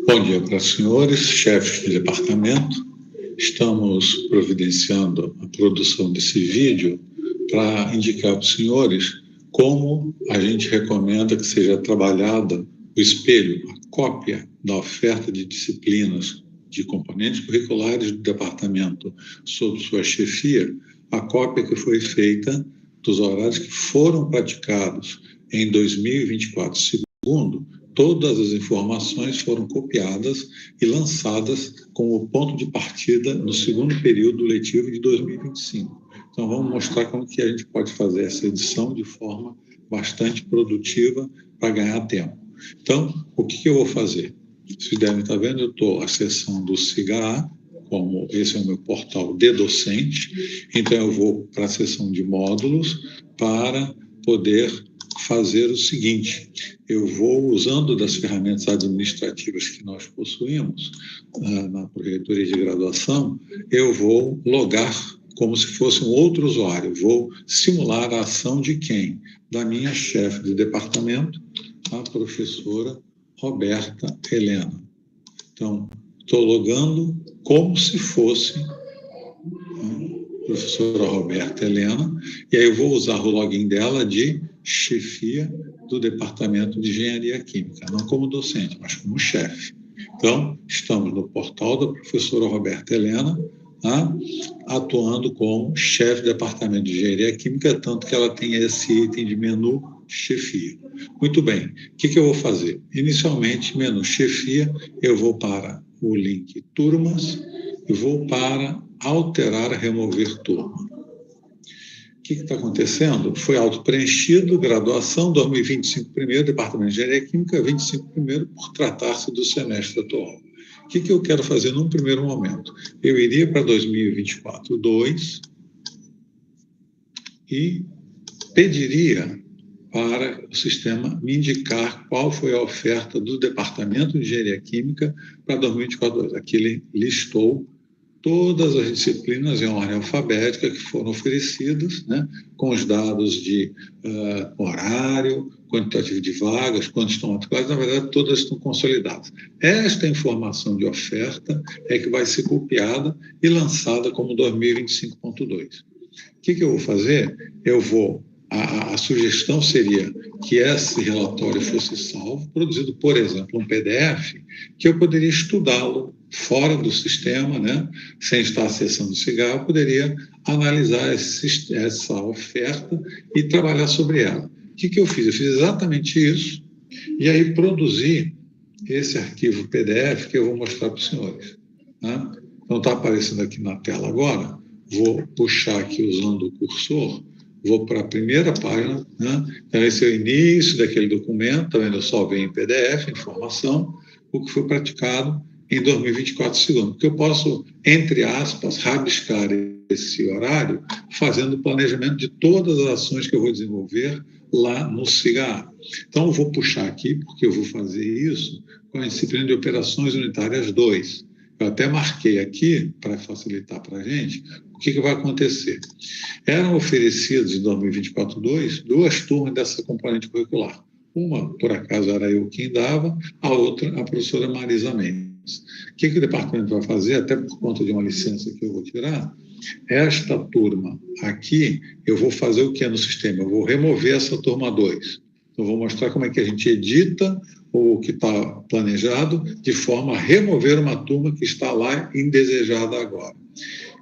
Bom dia para os senhores, chefes de departamento. Estamos providenciando a produção desse vídeo para indicar para os senhores como a gente recomenda que seja trabalhada o espelho, a cópia da oferta de disciplinas de componentes curriculares do departamento sob sua chefia, a cópia que foi feita dos horários que foram praticados em 2024. Segundo, todas as informações foram copiadas e lançadas como ponto de partida no segundo período letivo de 2025. Então, vamos mostrar como que a gente pode fazer essa edição de forma bastante produtiva para ganhar tempo. Então, o que eu vou fazer? Vocês devem estar vendo, eu estou acessando o SIGA, como esse é o meu portal de docente, então eu vou para a seção de módulos para poder fazer o seguinte: eu vou, usando das ferramentas administrativas que nós possuímos na Projetoria de Graduação, eu vou logar como se fosse um outro usuário, vou simular a ação de quem? Da minha chefe de departamento, a professora Roberta Helena. Então, estou logando como se fosse a professora Roberta Helena, e aí eu vou usar o login dela de chefia do Departamento de Engenharia Química, não como docente, mas como chefe. Então, estamos no portal da professora Roberta Helena, atuando como chefe do Departamento de Engenharia Química, tanto que ela tem esse item de menu chefia. Muito bem, o que eu vou fazer? Inicialmente, menu chefia, eu vou para o link turmas e vou para alterar, remover turma. O que está acontecendo? Foi auto-preenchido, graduação, 2025 primeiro, Departamento de Engenharia Química, 25 primeiro, por tratar-se do semestre atual. O que eu quero fazer num primeiro momento? Eu iria para 2024, 2, e pediria para o sistema me indicar qual foi a oferta do Departamento de Engenharia Química para 2024, 2. Aqui ele listou todas as disciplinas em ordem alfabética que foram oferecidas, né, com os dados de horário, quantitativo de vagas, quantos estão matriculados, na verdade, todas estão consolidadas. Esta informação de oferta é que vai ser copiada e lançada como 2025.2. O que eu vou fazer? A sugestão seria que esse relatório fosse salvo, produzido, por exemplo, um PDF, que eu poderia estudá-lo fora do sistema, né? Sem estar acessando o cigarro, eu poderia analisar essa oferta e trabalhar sobre ela. O que eu fiz? Eu fiz exatamente isso, e aí produzi esse arquivo PDF que eu vou mostrar para os senhores. Né? Então, está aparecendo aqui na tela agora, vou puxar aqui usando o cursor, vou para a primeira página, né? Então, esse é o início daquele documento, tá vendo? Eu salvei em PDF, informação, o que foi praticado em 2024, segundo. Porque eu posso, entre aspas, rabiscar esse horário, fazendo o planejamento de todas as ações que eu vou desenvolver lá no SIGA. Então, eu vou puxar aqui, porque eu vou fazer isso com a disciplina de Operações Unitárias 2. Eu até marquei aqui, para facilitar para a gente, o que vai acontecer. Eram oferecidas em 2024-2 duas turmas dessa componente curricular. Uma, por acaso, era eu quem dava, a outra, a professora Marisa Mendes. O que o departamento vai fazer, até por conta de uma licença que eu vou tirar? Esta turma aqui, eu vou fazer o que é no sistema? Eu vou remover essa turma 2. Eu vou mostrar como é que a gente edita o que está planejado, de forma a remover uma turma que está lá indesejada agora.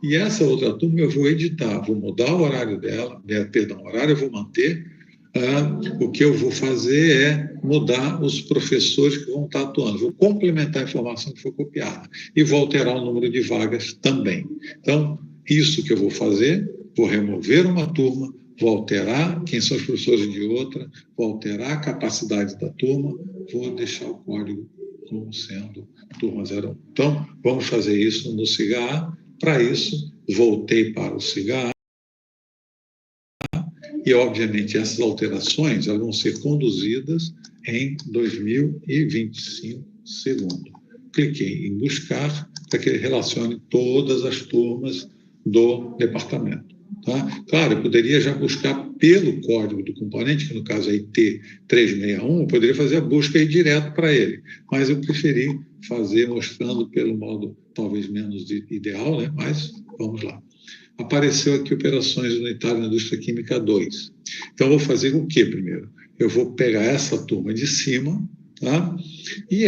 E essa outra turma eu vou editar, vou mudar o horário dela, o horário eu vou manter, o que eu vou fazer é mudar os professores que vão estar atuando, vou complementar a informação que foi copiada e vou alterar o número de vagas também. Então, isso que eu vou fazer, vou remover uma turma, vou alterar quem são os professores de outra, vou alterar a capacidade da turma, vou deixar o código como sendo turma 01. Então, vamos fazer isso no SIGA. Para isso, voltei para o SIGA e, obviamente, essas alterações elas vão ser conduzidas em 2025, segundo. Cliquei em buscar para que ele relacione todas as turmas do departamento. Tá? Claro, eu poderia já buscar pelo código do componente, que no caso é IT361, eu poderia fazer a busca aí direto para ele, mas eu preferi fazer mostrando pelo modo talvez menos ideal, né? Mas vamos lá. Apareceu aqui operações unitárias na indústria química 2. Então, eu vou fazer o que primeiro? Eu vou pegar essa turma de cima, tá? E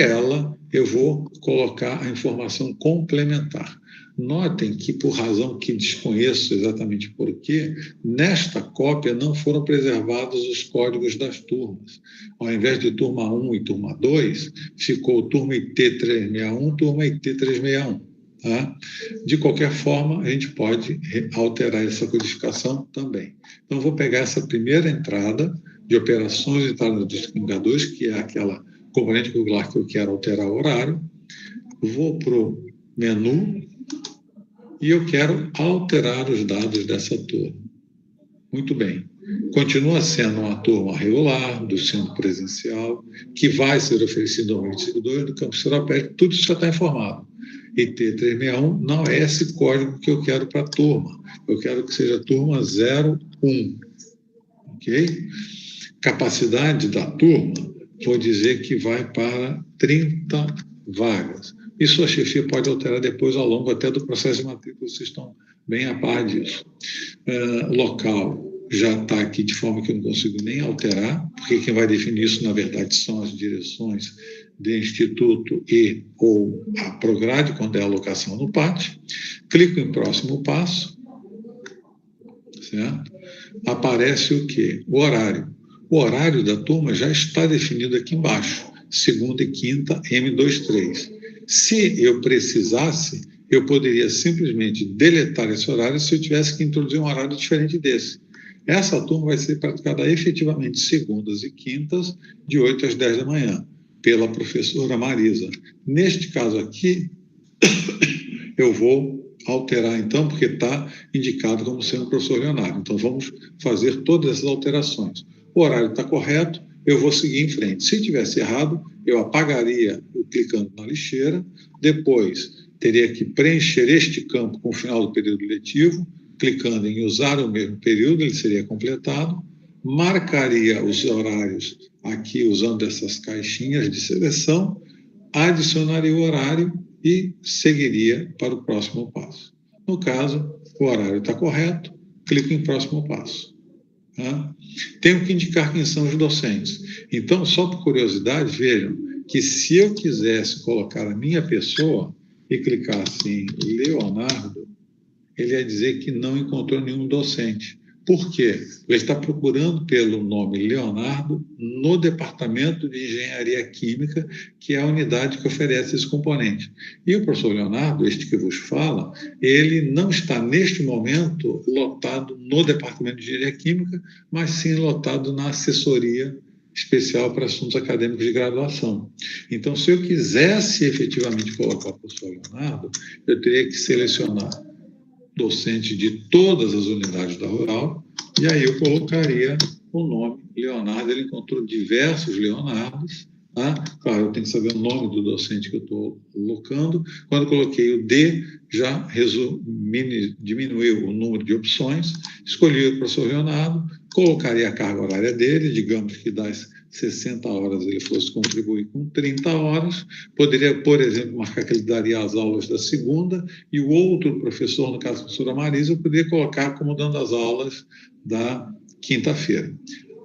eu vou colocar a informação complementar. Notem que, por razão que desconheço exatamente por quê, nesta cópia não foram preservados os códigos das turmas. Ao invés de turma 1 e turma 2, ficou turma IT361, turma IT361. Tá? De qualquer forma, a gente pode alterar essa codificação também. Então, vou pegar essa primeira entrada de operações unitárias na indústria química 2, que é aquela componente curricular que eu quero alterar o horário, vou para o menu e eu quero alterar os dados dessa turma. Muito bem. Continua sendo uma turma regular, do centro presencial, que vai ser oferecida ao 25/2 do campus Seropédico, tudo isso já está informado. IT361 não é esse código que eu quero para a turma. Eu quero que seja turma 01. Ok? Capacidade da turma, vou dizer que vai para 30 vagas. Isso a chefia pode alterar depois ao longo até do processo de matrícula, vocês estão bem a par disso. Local já está aqui de forma que eu não consigo nem alterar, porque quem vai definir isso, na verdade, são as direções de instituto e ou a Prograde, quando é a alocação no PAT. Clico em próximo passo, certo? Aparece o quê? O horário. O horário da turma já está definido aqui embaixo, segunda e quinta, M23. Se eu precisasse, eu poderia simplesmente deletar esse horário se eu tivesse que introduzir um horário diferente desse. Essa turma vai ser praticada efetivamente segundas e quintas, de 8 às 10 da manhã, pela professora Marisa. Neste caso aqui, eu vou alterar, então, porque está indicado como sendo o professor Leonardo. Então, vamos fazer todas essas alterações. O horário está correto, eu vou seguir em frente. Se tivesse errado, eu apagaria clicando na lixeira, depois teria que preencher este campo com o final do período letivo, clicando em usar o mesmo período, ele seria completado, marcaria os horários aqui usando essas caixinhas de seleção, adicionaria o horário e seguiria para o próximo passo. No caso, o horário está correto, clico em próximo passo. Tá? Tenho que indicar quem são os docentes. Então, só por curiosidade, vejam que se eu quisesse colocar a minha pessoa e clicasse em Leonardo, ele ia dizer que não encontrou nenhum docente. Por quê? Ele está procurando pelo nome Leonardo no Departamento de Engenharia Química, que é a unidade que oferece esse componente. E o professor Leonardo, este que vos fala, ele não está, neste momento, lotado no Departamento de Engenharia Química, mas sim lotado na assessoria especial para assuntos acadêmicos de graduação. Então, se eu quisesse efetivamente colocar o professor Leonardo, eu teria que selecionar docente de todas as unidades da Rural, e aí eu colocaria o nome Leonardo. Ele encontrou diversos Leonardos, tá? Claro, eu tenho que saber o nome do docente que eu estou colocando. Quando eu coloquei o D, já diminuiu o número de opções, escolhi o professor Leonardo, colocaria a carga horária dele, digamos que das 60 horas ele fosse contribuir com 30 horas, poderia, por exemplo, marcar que ele daria as aulas da segunda, e o outro professor, no caso a professora Marisa, poderia colocar como dando as aulas da quinta-feira.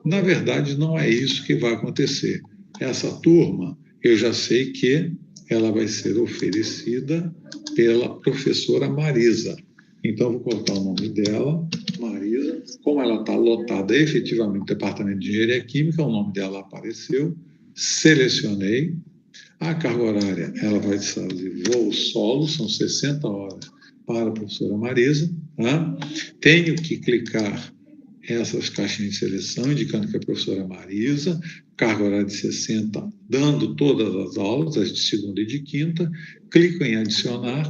Na verdade, não é isso que vai acontecer. Essa turma, eu já sei que ela vai ser oferecida pela professora Marisa. Então, vou colocar o nome dela, Marisa. Como ela está lotada efetivamente no Departamento de Engenharia Química, o nome dela apareceu, selecionei. A carga horária, ela vai fazer voo solo, são 60 horas para a professora Marisa. Tá? Tenho que clicar essas caixinhas de seleção, indicando que é a professora Marisa, carga horária de 60, dando todas as aulas, as de segunda e de quinta, clico em adicionar,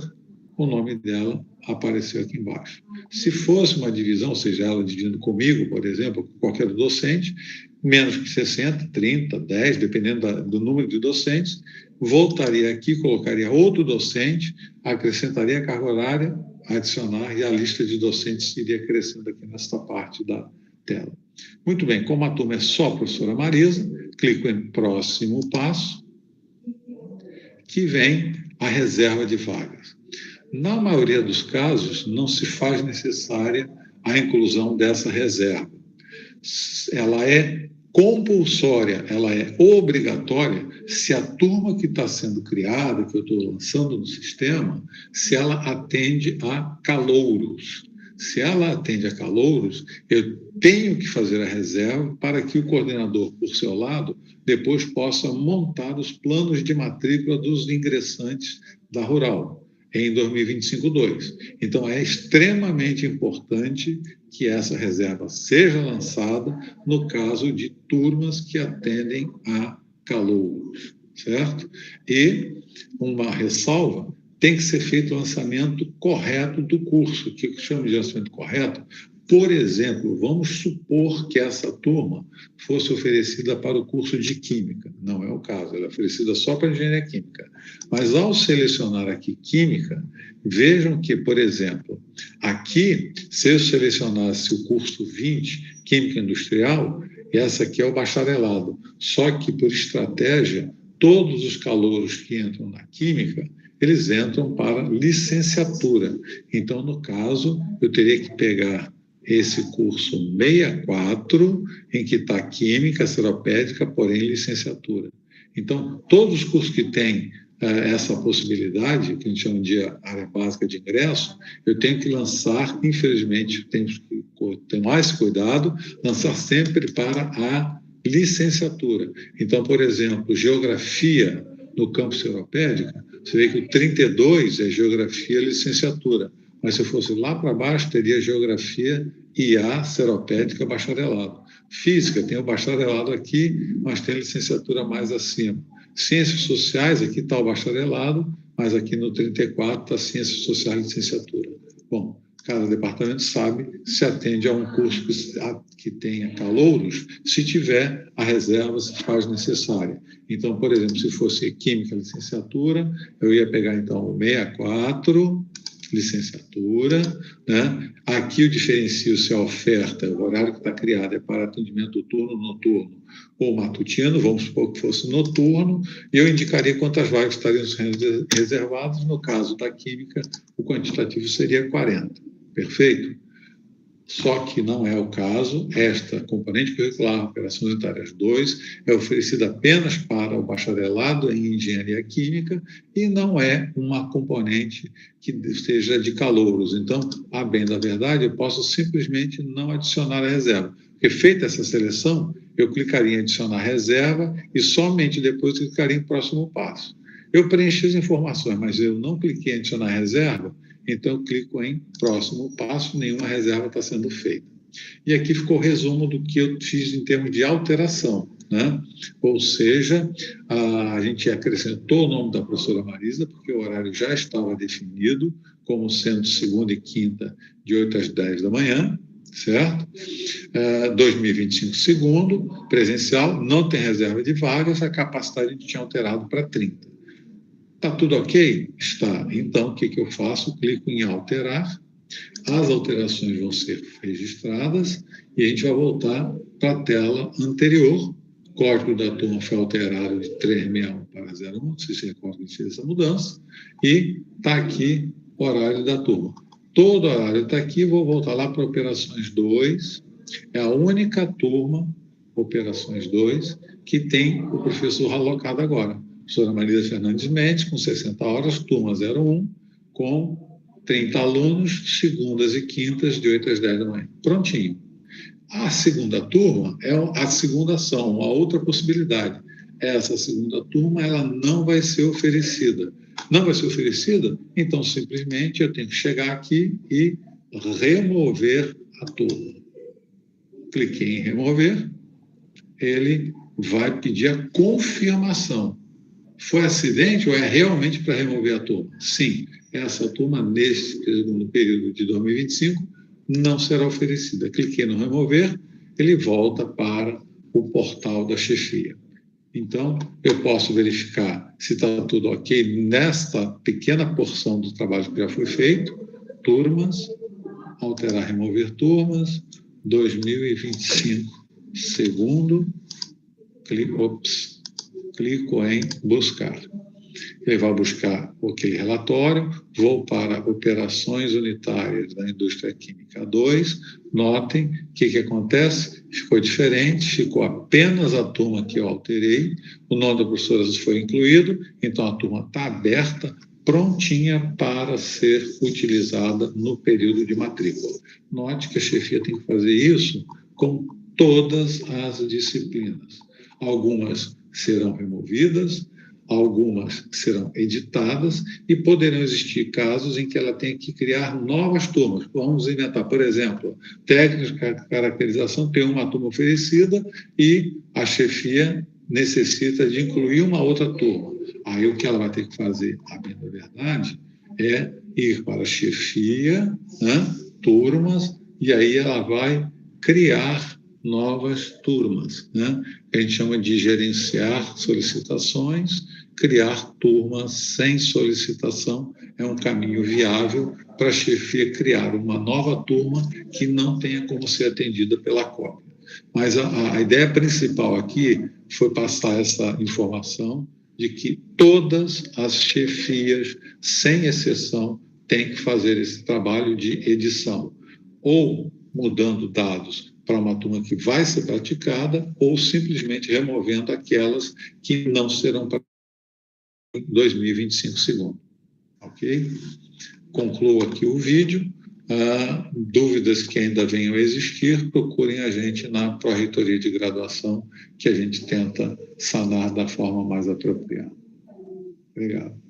o nome dela apareceu aqui embaixo. Se fosse uma divisão, ou seja, ela dividindo comigo, por exemplo, com qualquer docente, menos que 60, 30, 10, dependendo do número de docentes, voltaria aqui, colocaria outro docente, acrescentaria a carga horária, adicionar e a lista de docentes iria crescendo aqui nesta parte da tela. Muito bem, como a turma é só professora Marisa, clico em próximo passo, que vem a reserva de vagas. Na maioria dos casos, não se faz necessária a inclusão dessa reserva. Ela é compulsória, ela é obrigatória se a turma que está sendo criada, que eu estou lançando no sistema, se ela atende a calouros. Se ela atende a calouros, eu tenho que fazer a reserva para que o coordenador, por seu lado, depois possa montar os planos de matrícula dos ingressantes da Rural em 2025-2. Então, é extremamente importante que essa reserva seja lançada no caso de turmas que atendem a calouros, certo? E uma ressalva, tem que ser feito o lançamento correto do curso. O que eu chamo de lançamento correto? Por exemplo, vamos supor que essa turma fosse oferecida para o curso de Química. Não é o caso, ela é oferecida só para Engenharia Química. Mas, ao selecionar aqui Química, vejam que, por exemplo, aqui, se eu selecionasse o curso 20, Química Industrial, essa aqui é o bacharelado. Só que, por estratégia, todos os calouros que entram na Química, eles entram para licenciatura. Então, no caso, eu teria que pegar esse curso 64, em que está Química Seropédica, porém licenciatura. Então, todos os cursos que têm essa possibilidade, que a gente chama de área básica de ingresso, eu tenho que lançar, infelizmente, temos que ter mais cuidado, lançar sempre para a licenciatura. Então, por exemplo, Geografia no campus Seropédica, você vê que o 32 é Geografia licenciatura. Mas se eu fosse lá para baixo, teria Geografia IA Seropédica bacharelado. Física, tem o bacharelado aqui, mas tem licenciatura mais acima. Ciências Sociais, aqui está o bacharelado, mas aqui no 34 está Ciências Sociais licenciatura. Bom, cada departamento sabe se atende a um curso que tenha calouros, se tiver a reserva, se faz necessária. Então, por exemplo, se fosse Química licenciatura, eu ia pegar então o 64, licenciatura, né? Aqui eu diferencio se a oferta, o horário que está criado é para atendimento turno, noturno ou matutino, vamos supor que fosse noturno, e eu indicaria quantas vagas estariam sendo reservadas. No caso da Química, o quantitativo seria 40. Perfeito? Só que não é o caso. Esta componente curricular, Operações Unitárias 2, é oferecida apenas para o bacharelado em Engenharia Química e não é uma componente que seja de calouros. Então, a bem da verdade, eu posso simplesmente não adicionar a reserva. Porque, feita essa seleção, eu clicaria em adicionar reserva e somente depois clicaria em próximo passo. Eu preenchi as informações, mas eu não cliquei em adicionar reserva, então eu clico em próximo passo, nenhuma reserva está sendo feita. E aqui ficou o resumo do que eu fiz em termos de alteração, né? Ou seja, a gente acrescentou o nome da professora Marisa, porque o horário já estava definido, como sendo segunda e quinta, de 8 às 10 da manhã, certo? 2025 segundo, presencial, não tem reserva de vagas, a capacidade a gente tinha alterado para 30. Está tudo ok? Está. Então, o que eu faço? Clico em alterar, as alterações vão ser registradas e a gente vai voltar para a tela anterior. O código da turma foi alterado de 361 para 01, se você recorda que a gente fez essa mudança, e está aqui o horário da turma. Todo horário está aqui, vou voltar lá para Operações 2, é a única turma, Operações 2, que tem o professor alocado agora. Professora Marisa Fernandes Mendes, com 60 horas, turma 01, com 30 alunos, segundas e quintas, de 8 às 10 da manhã. Prontinho. A segunda turma é a segunda ação, uma outra possibilidade. Essa segunda turma, ela não vai ser oferecida. Não vai ser oferecida? Então, simplesmente, eu tenho que chegar aqui e remover a turma. Cliquei em remover, ele vai pedir a confirmação. Foi acidente ou é realmente para remover a turma? Sim, essa turma, nesse segundo período de 2025, não será oferecida. Cliquei no remover, ele volta para o portal da chefia. Então, eu posso verificar se está tudo ok nesta pequena porção do trabalho que já foi feito, turmas, alterar, remover turmas, 2025, segundo, clico em buscar. Ele vai buscar aquele relatório, vou para operações unitárias da indústria química 2, notem o que acontece, ficou diferente, ficou apenas a turma que eu alterei, o nome da professora foi incluído, então a turma está aberta, prontinha para ser utilizada no período de matrícula. Note que a chefia tem que fazer isso com todas as disciplinas. Algumas serão removidas, algumas serão editadas e poderão existir casos em que ela tenha que criar novas turmas. Vamos inventar, por exemplo, técnica de caracterização, tem uma turma oferecida e a chefia necessita de incluir uma outra turma. Aí o que ela vai ter que fazer, a bem da verdade, é ir para a chefia, turmas, e aí ela vai criar novas turmas, que a gente chama de gerenciar solicitações, criar turmas sem solicitação é um caminho viável para a chefia criar uma nova turma que não tenha como ser atendida pela cópia. Mas a ideia principal aqui foi passar essa informação de que todas as chefias, sem exceção, têm que fazer esse trabalho de edição, ou mudando dados para uma turma que vai ser praticada, ou simplesmente removendo aquelas que não serão praticadas em 2025 segundo. Ok? Concluo aqui o vídeo. Dúvidas que ainda venham a existir, procurem a gente na Pró-Reitoria de Graduação, que a gente tenta sanar da forma mais apropriada. Obrigado.